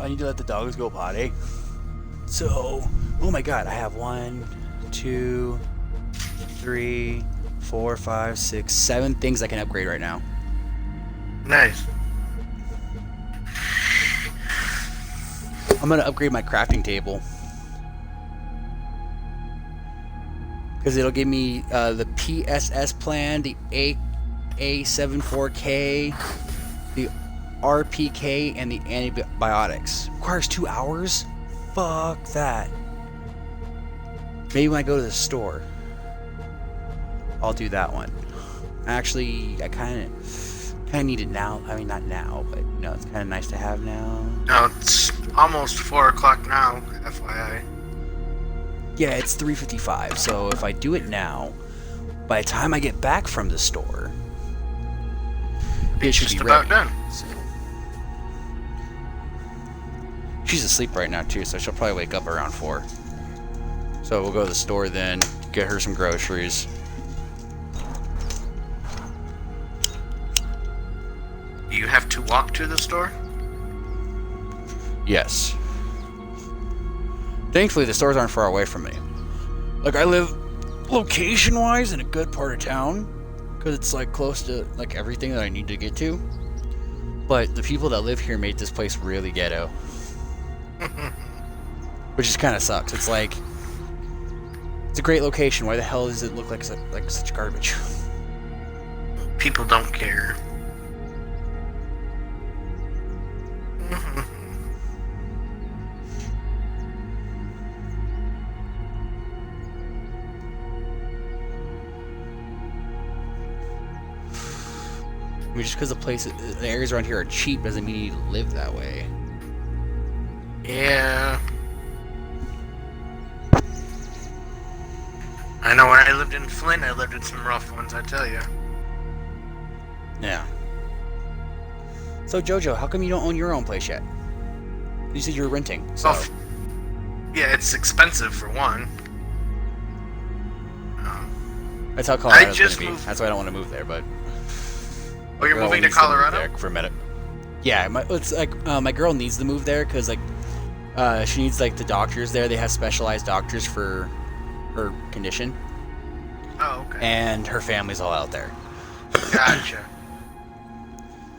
I need to let the dogs go potty. So, oh my god, I have 1, 2, 3, 4, 5, 6, 7 things I can upgrade right now. Nice. I'm gonna upgrade my crafting table. Because it'll give me the PSS plan, the A74K, the RPK, and the antibiotics. Requires 2 hours? Fuck that. Maybe when I go to the store, I'll do that one. Actually, I kind of need it now. I mean, not now, but you know, it's kind of nice to have now. No, it's almost 4 o'clock now, FYI. Yeah, it's 3:55, so if I do it now, by the time I get back from the store, it should be ready. Just about done. So. She's asleep right now too, so she'll probably wake up around 4. So we'll go to the store then, get her some groceries. Do you have to walk to the store? Yes. Thankfully, the stores aren't far away from me. Like, I live location-wise in a good part of town, because it's like close to like everything that I need to get to. But the people that live here made this place really ghetto. Which just kind of sucks. It's like, it's a great location. Why the hell does it look like such garbage? People don't care. I mean, just because the areas around here are cheap doesn't mean you need to live that way. Yeah. I know when I lived in Flint, I lived in some rough ones, I tell you. Yeah. So, Jojo, how come you don't own your own place yet? You said you were renting, so... Well, yeah, it's expensive for one. That's how Colorado's just gonna be. moved... That's why I don't want to move there, but... Oh, you're moving to Colorado? For a minute. Yeah, it's like my girl needs to move there because like she needs like the doctors there. They have specialized doctors for her condition. Oh, okay. And her family's all out there. Gotcha.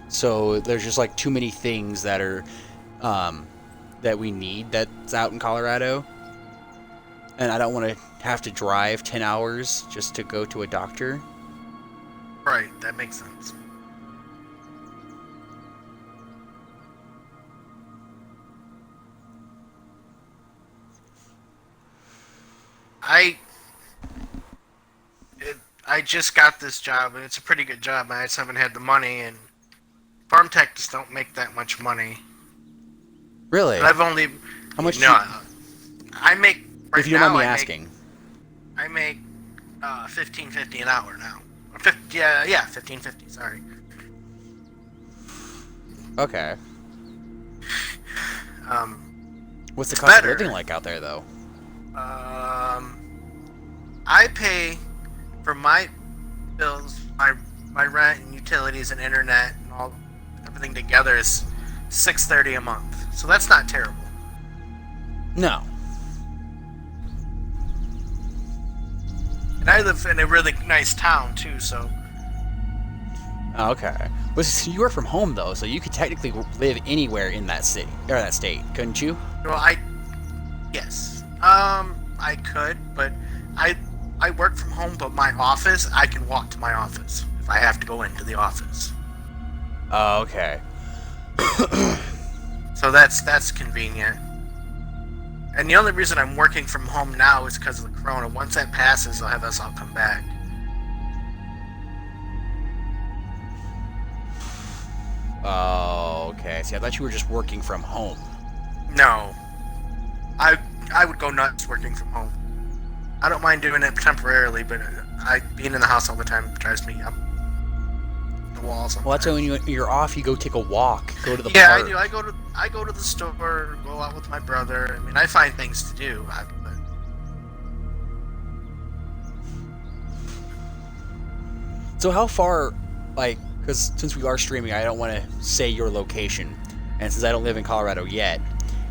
So there's just like too many things that are that we need that's out in Colorado, and I don't want to have to drive 10 hours just to go to a doctor. Right, that makes sense. I just got this job, and it's a pretty good job. I just haven't had the money, and farm techs don't make that much money. Really? But I've only... How much? No, I make... Right if you don't now, mind me asking. I make $15.50 an hour now. Or $15.50. Sorry. Okay. What's the it's cost better. of living like out there, though? I pay for my bills, my rent and utilities and internet and everything together is $6.30 a month. So that's not terrible. No. And I live in a really nice town too, so. Okay. Well, you work from home though, so you could technically live anywhere in that city or that state, couldn't you? Well, yes. I could, but I work from home, but my office, I can walk to my office if I have to go into the office. Oh, okay. So that's convenient. And the only reason I'm working from home now is because of the corona. Once that passes, they'll have us all come back. Oh, okay. See, I thought you were just working from home. No. I would go nuts working from home. I don't mind doing it temporarily, but being in the house all the time drives me up the walls. Well, that's why when you're off, you go take a walk, go to the yeah, park. I do. I go to the store, go out with my brother. I mean, I find things to do. So how far, like, because since we are streaming, I don't want to say your location, and since I don't live in Colorado yet,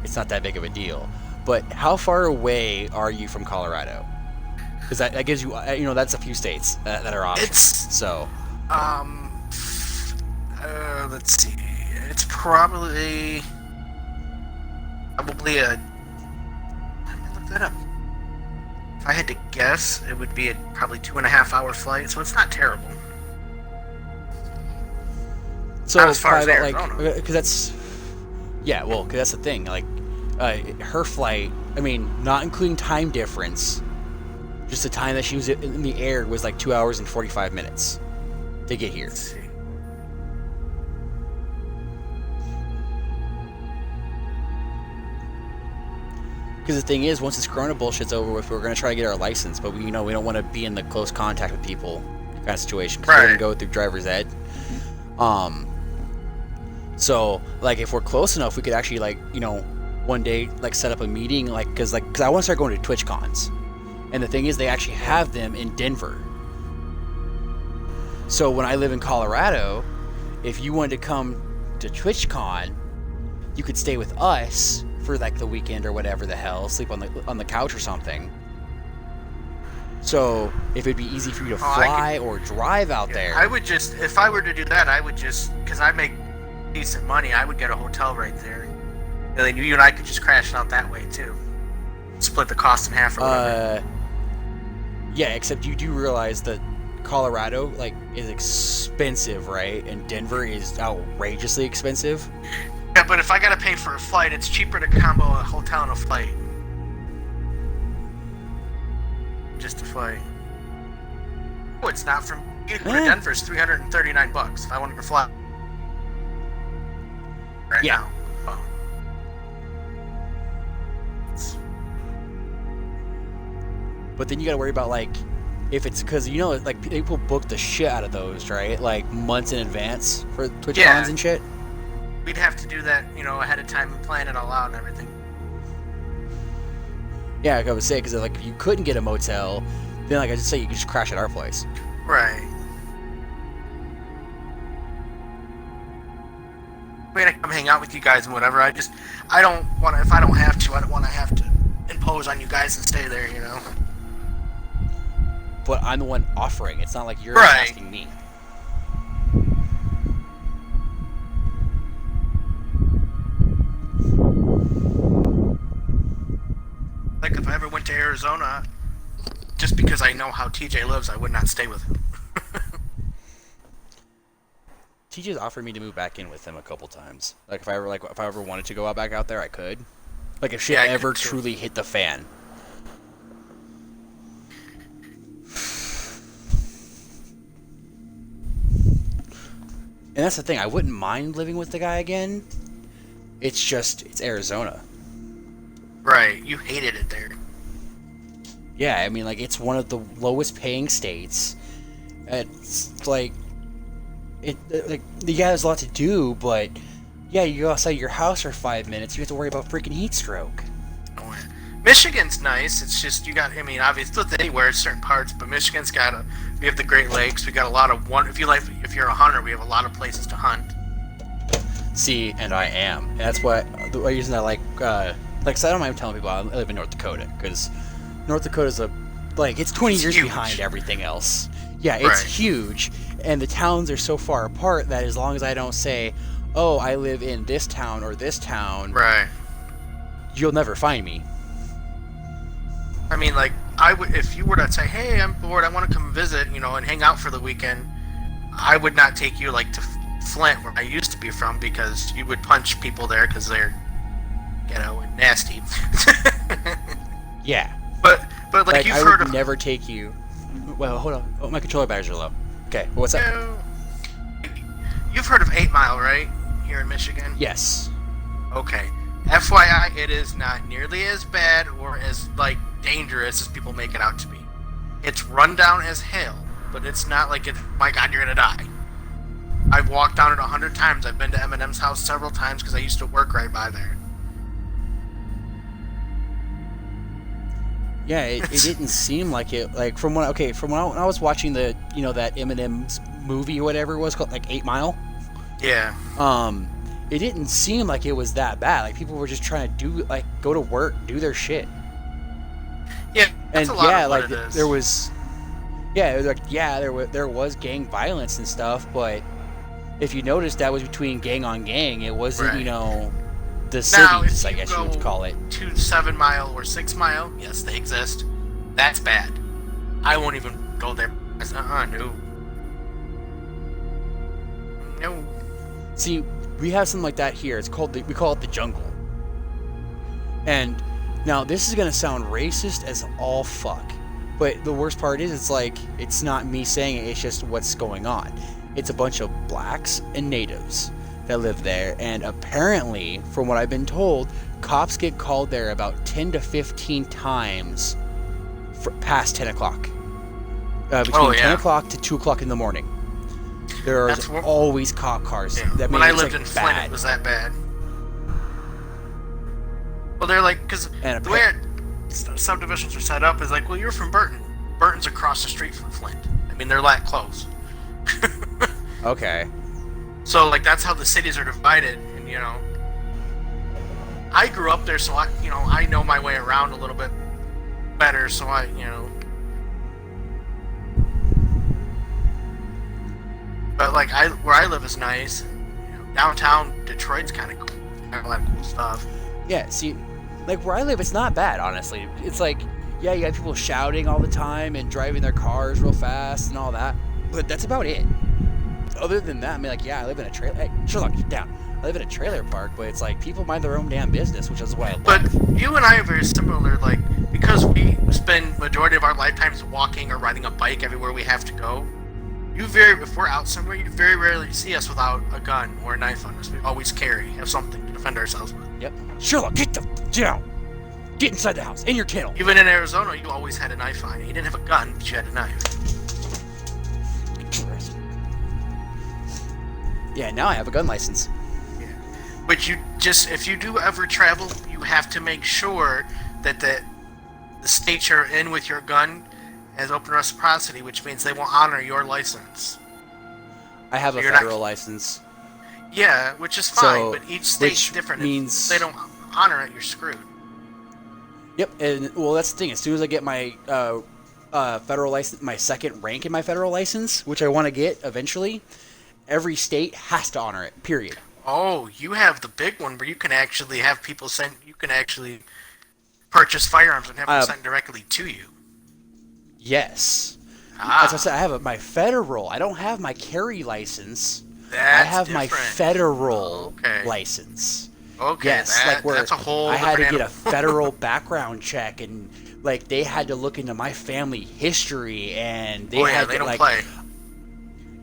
it's not that big of a deal. But how far away are you from Colorado? Because that gives you, that's a few states that are options. So, let's see. It's probably a. Let me look that up. If I had to guess, it would be a probably 2.5-hour flight, so it's not terrible. so Not as far as probably Arizona. because that's, yeah, well, because that's the thing. Like, her flight, I mean, not including time difference, just the time that she was in the air was like 2 hours and 45 minutes to get here. Let's see. Because the thing is, once this Corona bullshit's over with, we're gonna try to get our license, but we don't want to be in the close contact with people kind of situation. Because we're gonna go through driver's ed. So like if we're close enough, we could actually one day set up a meeting because I want to start going to Twitch cons, and the thing is they actually have them in Denver. So when I live in Colorado, if you wanted to come to TwitchCon, you could stay with us for the weekend or whatever the hell, sleep on the couch or something. So if it'd be easy for you to fly or drive out there, I would just, if I were to do that, because I make decent money, I would get a hotel right there, and then you and I could just crash it out that way too. Split the cost in half or whatever. Yeah, except you do realize that Colorado is expensive, right? And Denver is outrageously expensive. Yeah, but if I gotta pay for a flight, it's cheaper to combo a hotel and a flight. Just a flight. Oh, it's not from Vigor to Denver. It's $339 if I wanted to fly. Right now. Oh. But then you gotta worry about if it's because people book the shit out of those, right? Months in advance for Twitch cons and shit. We'd have to do that, ahead of time and plan it all out and everything. Yeah, I would say, because if you couldn't get a motel, then I just say you could just crash at our place. Right. I mean, I come hang out with you guys and whatever. If I don't have to impose on you guys and stay there, But I'm the one offering. It's not like you're Right. asking me. If I ever went to Arizona, just because I know how TJ lives, I would not stay with him. TJ's offered me to move back in with him a couple times. If I ever wanted to go back out there, I could. If shit ever truly hit the fan. And that's the thing. I wouldn't mind living with the guy again. It's Arizona. Right. You hated it there. Yeah, I mean, it's one of the lowest paying states. It's there's a lot to do, but yeah, you go outside your house for 5 minutes, you have to worry about freaking heat stroke. Oh, yeah. Michigan's nice. It's just obviously it's anywhere, certain parts, but Michigan's we have the Great Lakes. We got a lot of if you're a hunter, we have a lot of places to hunt. See, and I am. And that's the reason I so I don't mind telling people I live in North Dakota, because North Dakota's it's 20 years huge. behind everything else. Yeah, it's huge, and the towns are so far apart that as long as I don't say, oh, I live in this town or this town, right, you'll never find me. I mean, I would, if you were to say, hey, I'm bored, I want to come visit, and hang out for the weekend, I would not take you to Flint, where I used to be from, because you would punch people there because they're and nasty. Yeah. But you've heard of... I would never take you... Well, hold on. Oh, my controller batteries are low. Okay, what's up? You've heard of 8 Mile, right? Here in Michigan? Yes. Okay. FYI, it is not nearly as bad or as, dangerous as people make it out to be. It's run down as hell, but it's not my God, you're gonna die. I've walked down it 100 times. I've been to Eminem's house several times because I used to work right by there. Yeah, it didn't seem like it. From when I was watching the that Eminem's movie or whatever it was called, 8 Mile. Yeah. it didn't seem like it was that bad. Like people were just trying to do like go to work, do their shit. Yeah, that's And a lot yeah, of what like it is. there was, yeah, it was like yeah, there was gang violence and stuff, but if you noticed, that was between gang on gang. It wasn't, Right. the Now, if cities, I you guess you go would call it. to 7 Mile or 6 Mile, yes, they exist. That's bad. I won't even go there. No. No. See, we have something like that here. We call it the jungle. And now this is gonna sound racist as all fuck, but the worst part is, it's not me saying it. It's just what's going on. It's a bunch of blacks and natives that live there, and apparently, from what I've been told, cops get called there about 10 to 15 times past 10 o'clock. Between 10 o'clock to 2 o'clock in the morning. There's always cop cars. Yeah. That when I means lived in Flint, it was that bad. Well, they're like, because the way subdivisions are set up is like, well, you're from Burton. Burton's across the street from Flint. I mean, they're that close. Okay. So, like, that's how the cities are divided, and, I grew up there, so I know my way around a little bit better, so But, like, where I live is nice. Downtown Detroit's kind of cool. Got a lot of cool stuff. Yeah, see, like, where I live, it's not bad, honestly. It's like, yeah, you got people shouting all the time and driving their cars real fast and all that, but that's about it. Other than that, I mean, like, yeah, I live in a trailer. Hey, Sherlock, get down. I live in a trailer park, but it's like people mind their own damn business, which is what I love. But you and I are very similar, like, because we spend majority of our lifetimes walking or riding a bike everywhere we have to go. If we're out somewhere, you very rarely see us without a gun or a knife on us. We always have something to defend ourselves with. Yep. Sherlock, get down. Get inside the house, in your kennel. Even in Arizona, you always had a knife on you. You didn't have a gun, but you had a knife. Yeah, now I have a gun license. Yeah. But if you do ever travel, you have to make sure that the state you're in with your gun has open reciprocity, which means they will honor your license. I have a federal license. Yeah, which is fine, but each state's different. Means if they don't honor it, you're screwed. Yep, and well, that's the thing. As soon as I get my federal license, my second rank in my federal license, which I want to get eventually, every state has to honor it. Period. Oh, you have the big one where you can actually have people sent. You can actually purchase firearms and have them sent directly to you. Yes. As I said, I have my federal. I don't have my carry license. I have my federal license. Okay, yes, that's a whole. I had to get a federal background check, and like they had to look into my family history, and they had they to don't play.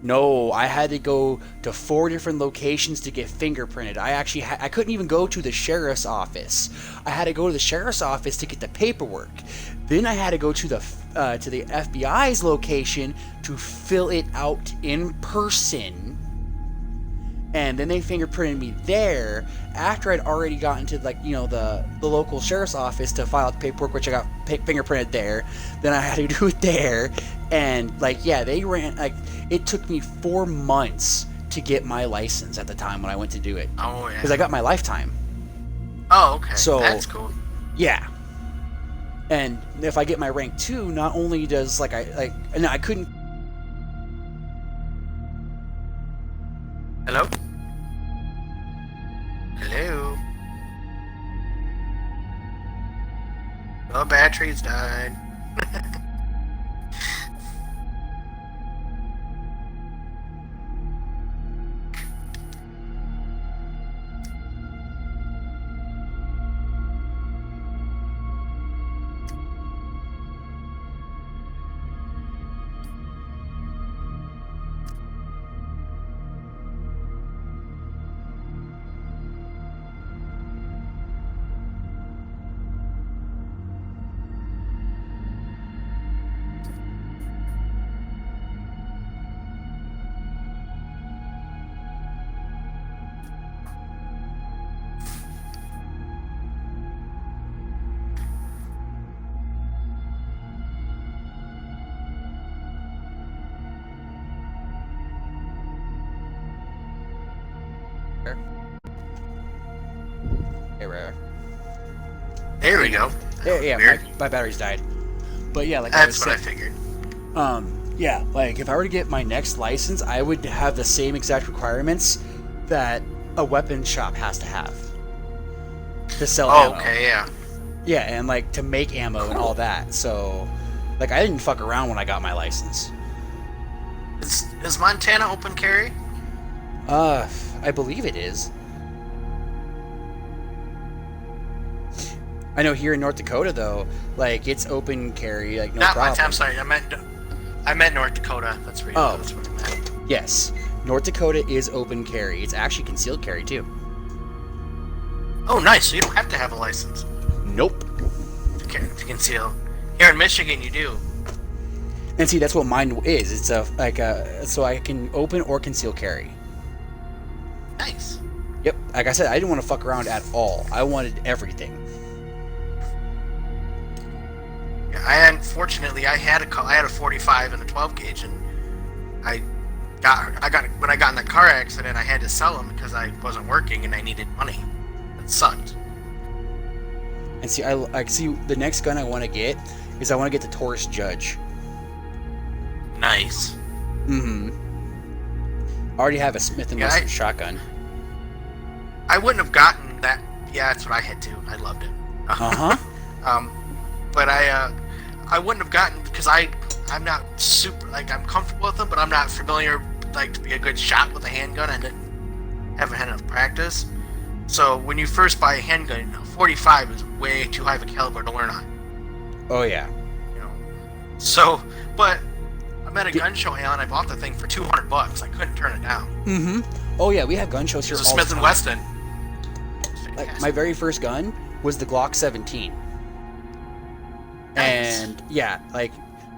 No, I had to go to 4 different locations to get fingerprinted. I couldn't even go to the sheriff's office. I had to go to the sheriff's office to get the paperwork. Then I had to go to the FBI's location to fill it out in person. And then they fingerprinted me there after I'd already gotten to the local sheriff's office to file out the paperwork, which I got fingerprinted there. Then I had to do it there, and they ran it took me 4 months to get my license at the time when I went to do it. Oh yeah. Because I got my lifetime. Oh okay. So that's cool. Yeah. And if I get my rank 2, not only does I couldn't. Hello? Hello? Oh, batteries died. Okay, right. There we go. Yeah, my batteries died. But yeah, like That's I what was I figured. yeah, like if I were to get my next license, I would have the same exact requirements that a weapon shop has to have to sell ammo. Okay, yeah. Yeah, and like to make ammo and all that. So, like I didn't fuck around when I got my license. Is Montana open carry? I believe it is. I know here in North Dakota though, like it's open carry, like no Not problem. Montana. I'm sorry. I meant North Dakota. That's what I meant. Yes, North Dakota is open carry. It's actually concealed carry too. Oh, nice. So you don't have to have a license Nope. to conceal. Here in Michigan, you do. And see, that's what mine is. It's so I can open or conceal carry. Nice. Yep. Like I said, I didn't want to fuck around at all. I wanted everything. Yeah, unfortunately I had a 45 and a 12 gauge, and when I got in that car accident, I had to sell them because I wasn't working and I needed money. It sucked. And see, I see the next gun I want to get is I want to get the Taurus Judge. Nice. Mm-hmm. I already have a Smith & Wesson shotgun. I wouldn't have gotten that. Yeah, that's what I had too. I loved it. Uh-huh. But I wouldn't have gotten because I'm not super I'm comfortable with them, but I'm not familiar to be a good shot with a handgun. I haven't had enough practice. So when you first buy a handgun, 45 is way too high of a caliber to learn on. Oh yeah. You know. So, but I'm at a gun show and I bought the thing for $200. I couldn't turn it down. Mm-hmm. Oh yeah, we have gun shows here It's a all Smith the & time. Wesson. Like my very first gun was the Glock 17. Nice. And yeah, like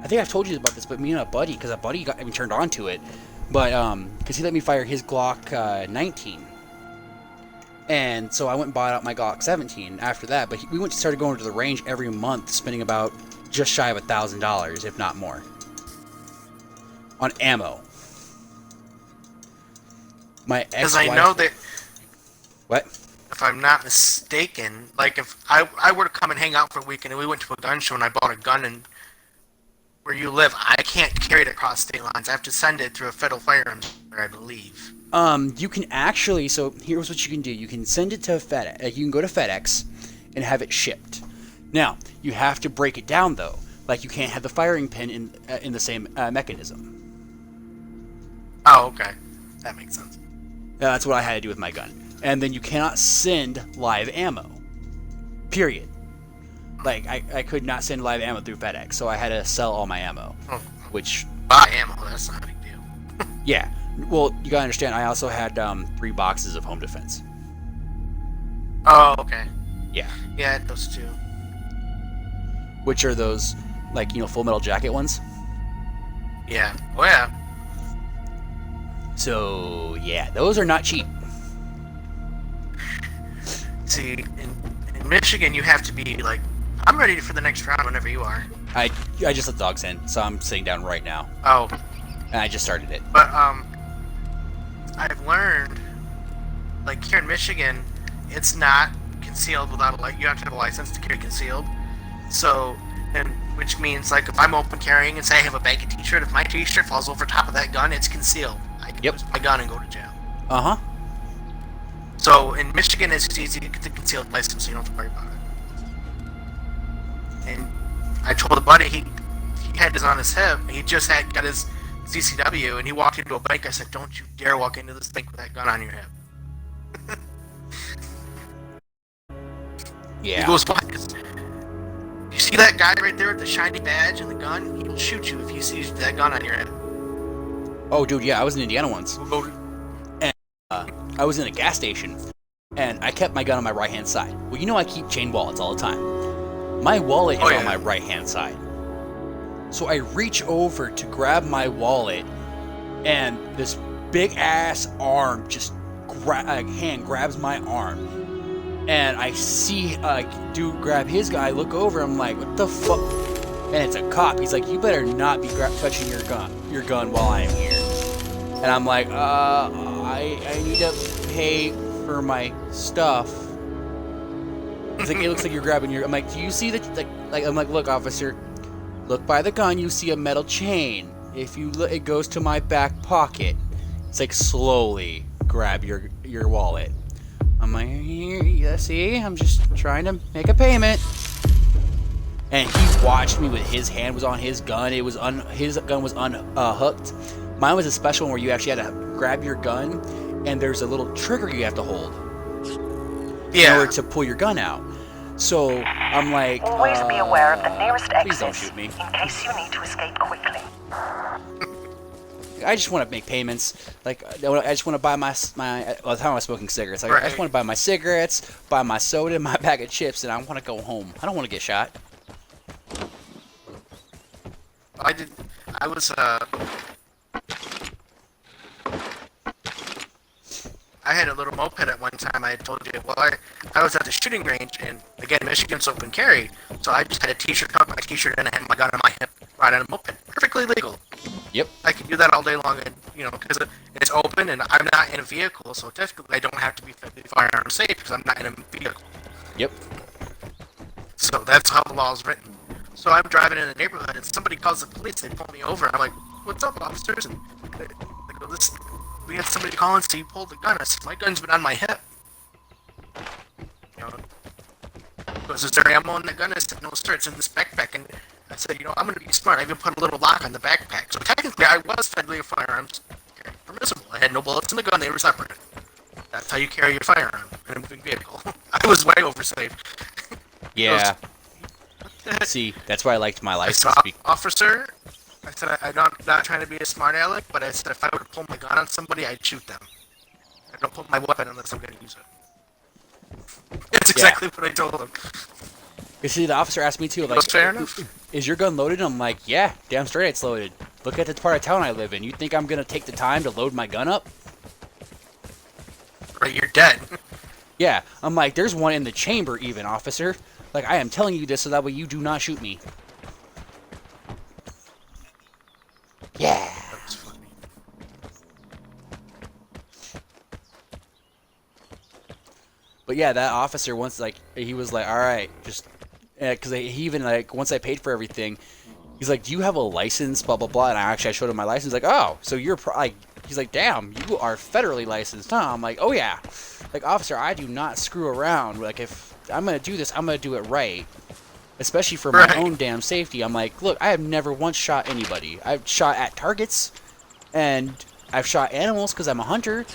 I think I've told you about this, but me and a buddy, because a buddy got me turned on to it, but because he let me fire his Glock 19, and so I went and bought out my Glock 17 after that. But we started going to the range every month, spending about just shy of $1,000, if not more, on ammo. My ex-wife. Because I know that. What? If I'm not mistaken, like if I were to come and hang out for a weekend and we went to a gun show and I bought a gun and where you live, I can't carry it across state lines. I have to send it through a federal firearms dealer, I believe. You can actually, so here's what you can do. You can send it to FedEx. You can go to FedEx and have it shipped. Now, you have to break it down though. Like you can't have the firing pin in the same mechanism. Oh, okay. That makes sense. That's what I had to do with my gun. And then you cannot send live ammo. Period. Like, I could not send live ammo through FedEx, so I had to sell all my ammo. Oh. Which... Buy ammo, that's not a big deal. Yeah. Well, you gotta understand, I also had 3 boxes of home defense. Oh, okay. Yeah. Yeah, those two. Which are those, like, Full Metal Jacket ones? Yeah. Oh, yeah. So, yeah, those are not cheap. See, in Michigan, you have to be like, I'm ready for the next round whenever you are. I just let dogs in, so I'm sitting down right now. Oh. And I just started it. But, I've learned, like, here in Michigan, it's not concealed without you have to have a license to carry concealed. So, which means, like, if I'm open carrying and say I have a bag of t-shirt, if my t-shirt falls over top of that gun, it's concealed. I can use my gun and go to jail. Uh-huh. So in Michigan, it's easy to get the concealed license, so you don't have to worry about it. And I told a buddy he had this on his hip. He just got his CCW, and he walked into a bank. I said, "Don't you dare walk into this bank with that gun on your hip." Yeah. He goes, "Why? You see that guy right there with the shiny badge and the gun? He will shoot you if he sees that gun on your hip." Oh, dude, yeah, I was in Indiana once. We'll go. I was in a gas station, and I kept my gun on my right-hand side. Well, I keep chain wallets all the time. My wallet is on my right-hand side. So I reach over to grab my wallet, and this big-ass arm hand grabs my arm. And I see dude grab his guy, look over, I'm like, what the fuck? And it's a cop. He's like, you better not be touching your gun while I am here. And I'm like, I need to pay for my stuff. He's like, it looks like you're grabbing your. I'm like, do you see the like? I'm like, look, officer, look by the gun. You see a metal chain. If you look, it goes to my back pocket. It's like slowly grab your wallet. I'm like, here, see, I'm just trying to make a payment. And he watched me with his hand was on his gun. It was his gun was unhooked. Mine was a special one where you actually had to grab your gun, and there's a little trigger you have to hold in order to pull your gun out. So I'm like, always be aware of the nearest please don't exits shoot me. in case you need to escape quickly. I just want to make payments. Like, I just want to buy my. Well, how am I smoking cigarettes? Like, Right. I just want to buy my cigarettes, buy my soda, my bag of chips, and I want to go home. I don't want to get shot. I was I had a little moped at one time. I had told you. Well, I was at the shooting range, and again, Michigan's open carry, so I just had a T-shirt, tucked my T-shirt, and I had my gun on my hip, riding on a moped, perfectly legal. Yep. I can do that all day long, and because it's open, and I'm not in a vehicle, so technically I don't have to be firearm safe because I'm not in a vehicle. Yep. So that's how the law is written. So I'm driving in the neighborhood, and somebody calls the police. They pull me over. I'm like, "What's up, officers?" And they go, "Listen, we had somebody call and say you pulled the gun." I said, "My gun's been on my hip." Goes, "Is there ammo in the gun?" I said, "No, sir. It's in this backpack." And I said, "I'm going to be smart. I even put a little lock on the backpack." So technically, I was federally a firearms carry permissible. I had no bullets in the gun. They were separate. That's how you carry your firearm in a moving vehicle. I was way over safe. Yeah. See, that's why I liked my I license. saw, "Officer," I said, I'm not trying to be a smart aleck, but I said if I were to pull my gun on somebody, I'd shoot them. I don't pull my weapon unless I'm going to use it. That's exactly what I told him. You see, the officer asked me too, like, That's fair enough. "Is your gun loaded?" I'm like, "Yeah, damn straight it's loaded. Look at the part of town I live in. You think I'm going to take the time to load my gun up?" Right, you're dead. Yeah, I'm like, "There's one in the chamber even, officer. Like, I am telling you this so that way you do not shoot me." Yeah. That was funny. But yeah, that officer once, like, he was like, "All right, just," because he even, like, once I paid for everything, he's like, "Do you have a license?" Blah blah blah. And I showed him my license. Like, "Oh, so you're like," he's like, "Damn, you are federally licensed, huh?" I'm like, "Oh yeah, like, officer, I do not screw around. Like, if I'm gonna do this, I'm gonna do it right, especially for my own damn safety." I'm like, "Look, I have never once shot anybody. I've shot at targets, and I've shot animals because I'm a hunter."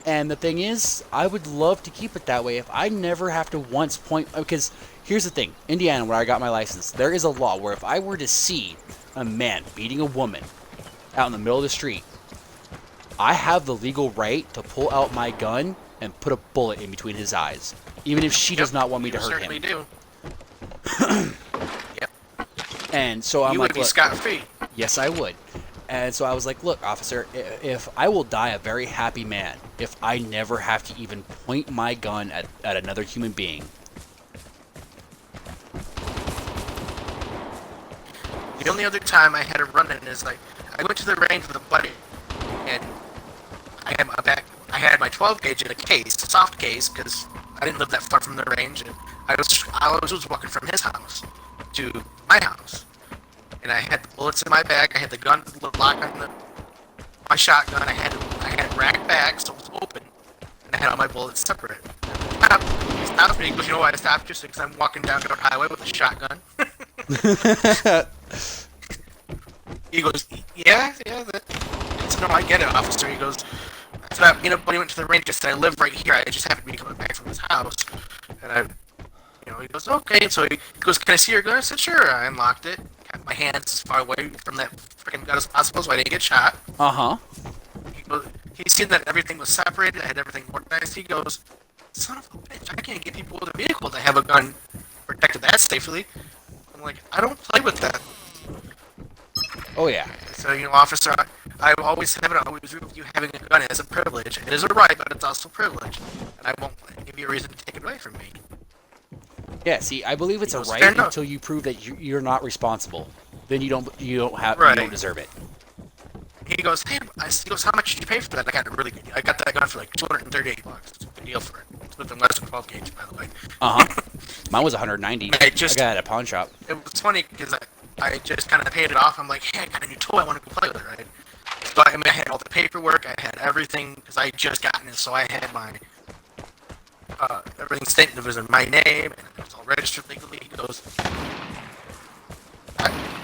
And the thing is, I would love to keep it that way if I never have to once point. Because here's the thing, Indiana, where I got my license, there is a law where if I were to see a man beating a woman out in the middle of the street, I have the legal right to pull out my gun and put a bullet in between his eyes, even if she does not want me to hurt him. You certainly do. Yep. And so I'm You like, would be "Look, scot-free. yes, I would." And so I was like, "Look, officer, if I will die a very happy man if I never have to even point my gun at another human being." The only other time I had a run-in is like I went to the range with a buddy, and I had my 12 gauge in a case, a soft case, because I didn't live that far from the range, and I was walking from his house to my house, and I had the bullets in my bag. I had the gun lock on my shotgun. I had it racked back so it was open, and I had all my bullets separate. He stopped me. He goes, "You know why I stopped you? Because I'm walking down the highway with a shotgun." He goes, "Yeah. I said, "No, I get it, officer." He goes, "I said, me and a buddy went to the range. I said, I live right here. I just happened to be coming back from his house." And he goes, "Okay." So he goes, "Can I see your gun?" I said, "Sure." I unlocked it. Kept my hands as far away from that freaking gun as possible so I didn't get shot. Uh-huh. He goes, he's seen that everything was separated. I had everything organized. He goes, "Son of a bitch, I can't get people with a vehicle to have a gun protected that safely." I'm like, "I don't play with that." Oh, yeah. So, officer, I always have it. I always agree with you having a gun is a privilege. It is a right, but it's also a privilege. And I won't give you a reason to take it away from me. Yeah, see, I believe it's a Fair right enough. until you prove that you're not responsible. Then you don't Right. you don't deserve it. He goes, "Hey," he goes, "How much did you pay for that?" I got that gun for like $238. It's a good deal for it. It's with the less than 12 gauge, by the way. Uh-huh. Mine was 190. I just got it at a pawn shop. it was funny because I just kind of paid it off. I'm like, hey, I got a new toy. I want to go play with it, right? So I mean, I had all the paperwork. I had everything because I had just gotten it. So I had my everything stated. It was in my name and it was all registered legally. He goes,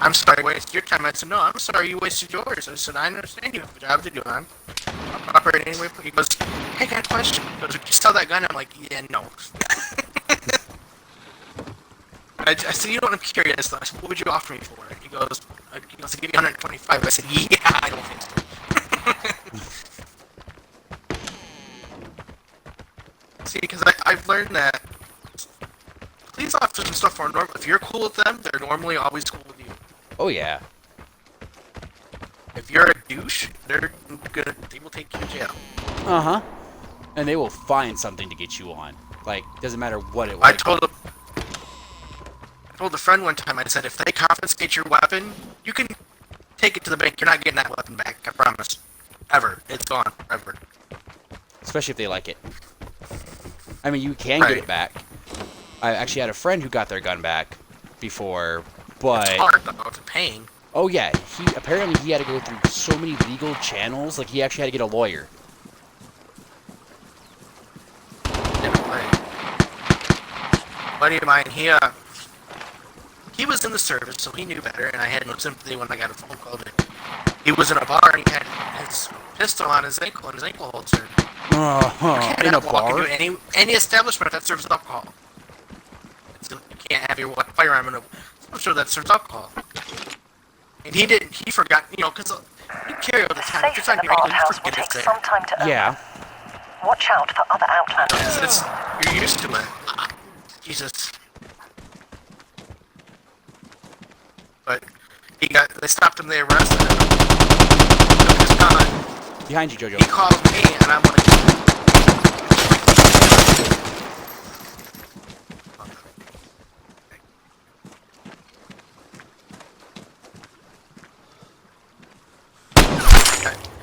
I'm sorry, I wasted your time. I said, no, I'm sorry you wasted yours. I said, I understand you have a job to do. I'll operate anyway. He goes, hey, I got a question. He goes, would you sell that gun? I'm like, yeah, no. I said, you know what, I'm curious. I said, what would you offer me for it? He goes, I'll give you 125. I said, yeah, I don't think so. See, because I've learned that police officers and stuff are normal. If you're cool with them, they're normally always cool with you. Oh yeah. If you're a douche, they will take you to jail. Uh-huh. And they will find something to get you on. Like, doesn't matter what it was. I told a friend one time, I said, if they confiscate your weapon, you can take it to the bank. You're not getting that weapon back, I promise. Ever. It's gone. Ever. Especially if they like it. I mean, you can get it back. I actually had a friend who got their gun back before, but... It's hard, though. It's a pain. Oh, yeah. Apparently he had to go through so many legal channels. Like, he actually had to get a lawyer. A buddy of mine, he was in the service, so he knew better, and I had no sympathy when I got a phone call. He was in a bar, and he had his pistol on his ankle, and his ankle holster. In a bar? Into any establishment that serves alcohol. You can't have your firearm in a store that serves alcohol. And he forgot, because you carry all the time. If Safe you're in a talking regular, you bathhouse will forget take it's there. some time to earn. Yeah. Watch out for other outlets. You're used to it. Jesus. But they stopped him, they arrested him. Took his gun. Behind you, Jojo. He called me, and I'm like,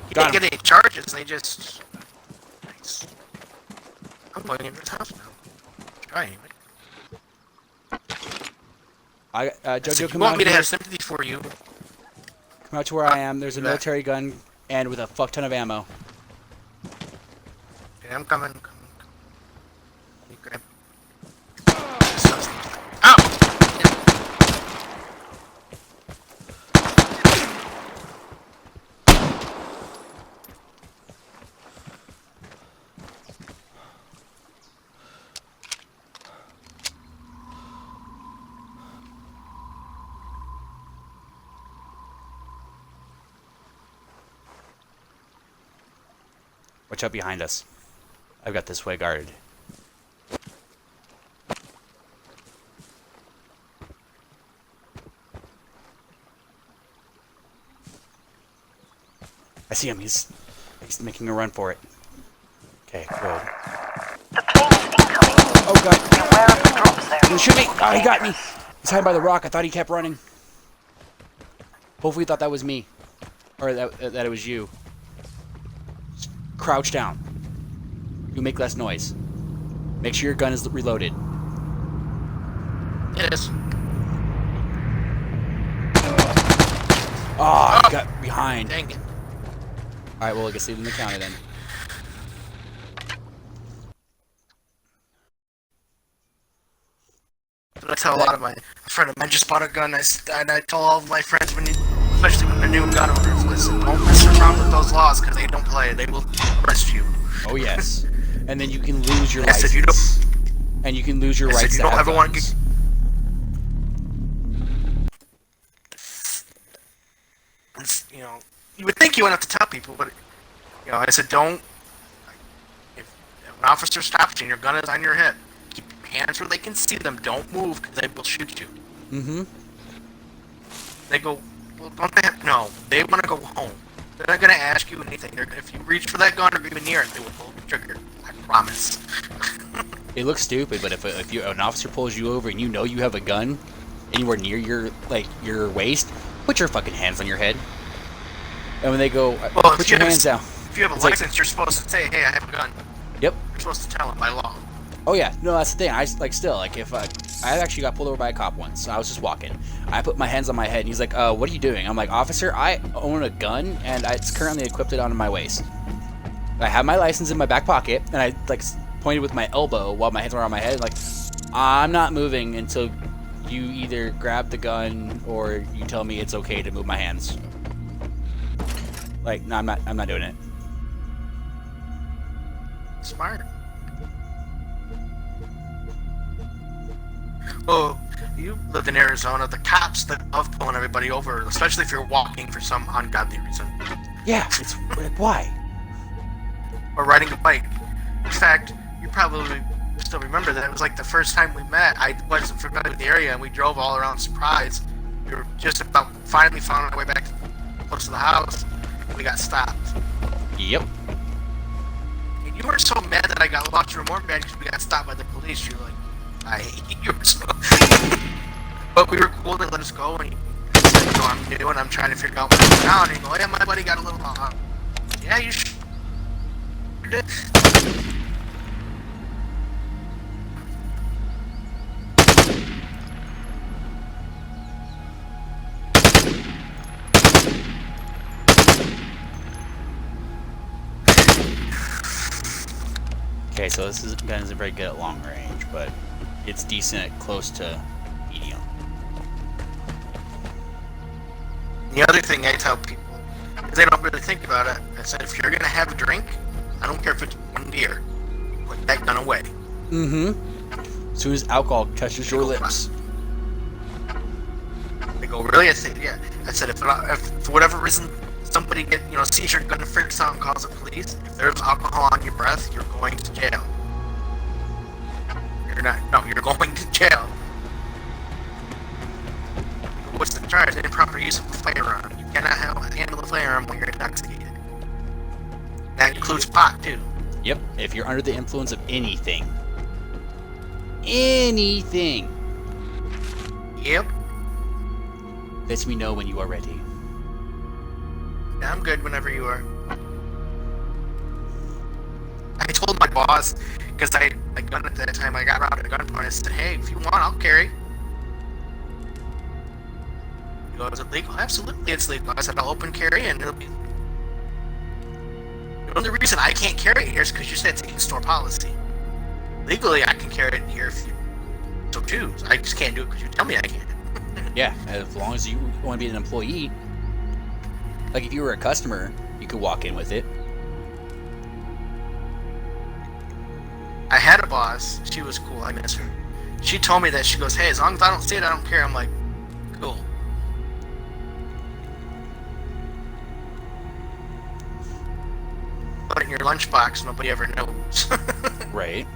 he didn't get any charges, they just... Nice. I'm going into his house now. Try anyway. Jojo, You come want out me to here. have sympathy for you? Come out to where I am. There's a You bet. military gun and with a fuck ton of ammo. Okay, I'm coming. Let me grab... Ow! Watch out behind us. I've got this way guarded. I see him. He's making a run for it. Okay, good. The plane is incoming. Oh god. Beware of the drop zone. He's shoot me! Oh, he got me! He's hiding by the rock. I thought he kept running. Hopefully he thought that was me. Or that it was you. Just crouch down. You make less noise. Make sure your gun is reloaded. It is. Oh, I got behind. Dang it. Alright, well, I guess leave in the counter then. I tell a lot of a friend of mine just bought a gun, and I tell all of my friends, especially when the new gun owners, listen, don't mess around with those laws, because they don't play. They will arrest you. Oh, yes. And then you can lose your I said, license. And you can lose your I said, rights you to don't have ever want to guns. You would think you wouldn't have to tell people, but, I said, don't, if an officer stops you and your gun is on your hip, keep your hands where they can see them, don't move, because they will shoot you. Mm-hmm. They go, well, don't they have, no, they want to go home. They're not going to ask you anything. If you reach for that gun or even near it, they will pull the trigger. I promise. It looks stupid, but if an officer pulls you over and you know you have a gun anywhere near your waist, put your fucking hands on your head. And when they go, Well, put your hands down. If you have a It's like- license, you're supposed to say, hey, I have a gun. Yep. You're supposed to tell them by law. Oh yeah. No, that's the thing. If I actually got pulled over by a cop once. So I was just walking. I put my hands on my head, and he's like, "What are you doing?" I'm like, "Officer, I own a gun, and it's currently equipped onto my waist. I have my license in my back pocket, and I like pointed with my elbow while my hands were on my head, like, I'm not moving until you either grab the gun or you tell me it's okay to move my hands." Like, no, I'm not doing it. Smart. Oh, you live in Arizona. The cops that love pulling everybody over, especially if you're walking for some ungodly reason. Yeah, it's like, why? Or riding a bike. In fact, you probably still remember that it was like the first time we met. I wasn't familiar with the area, and we drove all around Surprise. We were just about finally found our way back close to the house. We got stopped. Yep. And you were so mad that I got lost. You were more mad because we got stopped by the police. You were like, I hate you. So. But we were cool. They let us go, and you said, "No, I'm new, and I'm trying to figure out what's going on." And you go, "Yeah, my buddy got a little yeah, you should." Okay, so this gun isn't very good at long range, but it's decent at close to medium. The other thing I tell people is they don't really think about it. I said, if you're gonna have a drink, I don't care if it's one beer, put that gun away. Mm-hmm. As soon as alcohol touches your lips. They go, really? I said, yeah. I said, if for whatever reason somebody sees your gun and freaks out and calls the police, if there's alcohol on your breath, you're going to jail. You're going to jail. What's the charge? Improper use of a firearm. You cannot handle a firearm when you're intoxicated. That includes pot, too. Yep, if you're under the influence of anything. Anything! Yep. Let me know when you are ready. Yeah, I'm good whenever you are. I told my boss, because I had a gun at that time, I got around at a gunpoint, I said, "Hey, if you want, I'll carry." He goes, "Is it legal?" "Absolutely, it's legal." I said, "I'll open carry, and it'll be..." The only reason I can't carry it here is because you said it's against store policy. Legally, I can carry it here if you so choose. I just can't do it because you tell me I can't. Yeah, as long as you want to be an employee. Like, if you were a customer, you could walk in with it. I had a boss. She was cool. I miss her. She told me that. She goes, "Hey, as long as I don't see it, I don't care." I'm like, cool. Put it in your lunchbox. Nobody ever knows. Right.